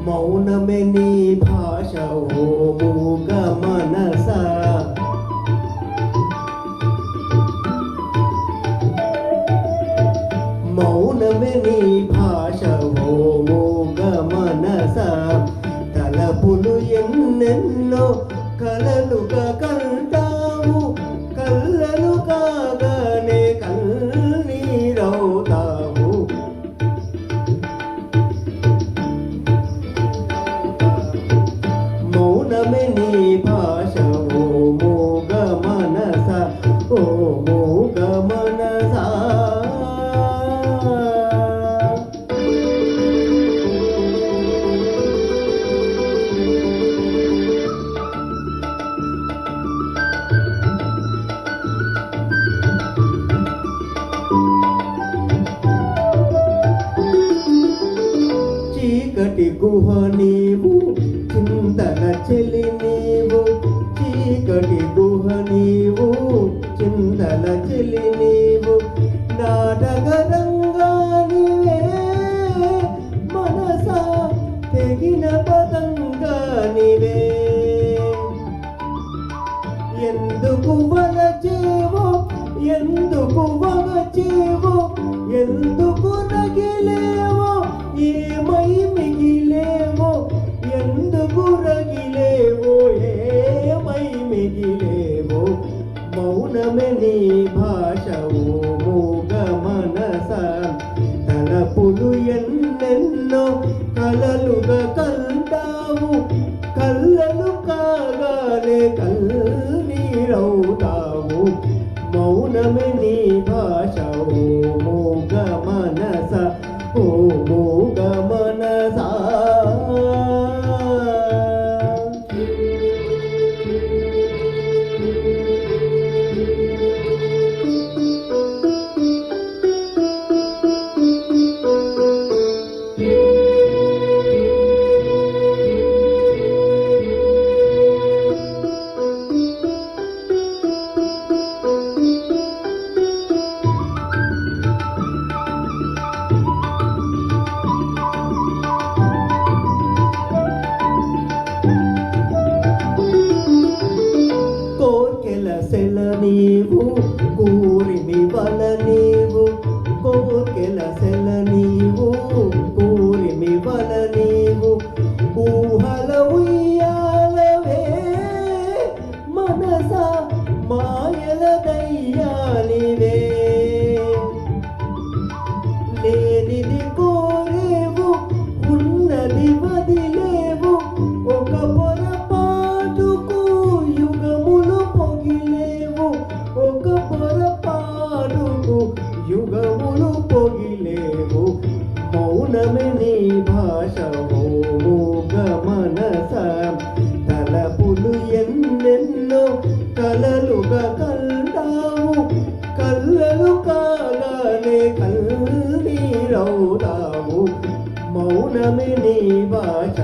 మౌనమే నీ భాష ఓ మూగ మనస, మౌనమే నీ భాష ఓ మూగ మనస. తలపులు ఎన్నెన్నో కలలుగా కంటావు, కళ్ళలు కాగానే కన్నీరవుతావు. మౌనమే నీ భాష ఓ మూగ మనస, ఓ మూగ మనస. చీకటి గుహ నీవు, చింతల చెలి నీవు, చీకటి గుహ నీవు, చింతల చెలి నీవు. నాటక రంగానివే మనసా, తెగిన పతంగానివే. ఎందుకు వలచేవో, ఎందుకు వగచేవో, ఎందుకు రగిలేవో, ఏమై మిగిలేవో, ఎందుకు రగిలేవో, ఏమై మిగిలేవో. మౌనమే నీ భాష ఓ మూగ మనస. తలపులు ఎన్నెన్నో కలలుగా కంటావు, కళ్ళలు కాగానే కన్నీరవుతావు. మౌనమే నీ భాష ఓ మూగ మనస, ఓ మూగ మనస. కోర్కెల సెల నీవు, కూరిమి వల నీవు, కోర్కెల సెల నీవు, కూరిమి వల నీవు. ఊహల ఉయ్యాలవే మనస, మాయల దయ్యానివే. లేనిది కోరేవు, ఉన్నది వదిలేవు, ఒక పొరపాటుకు యుగములు పొగిలేవు, ఒక పొరపాటుకు యుగములు పొగిలేవు. మౌనమే నీ భాష ఓ మూగ మనస. తలపులు ఎన్నెన్నో కలలుగా కంటావు, కళ్ళలు కాగానే కన్నీరవుతావు. మౌనమే నీ భాష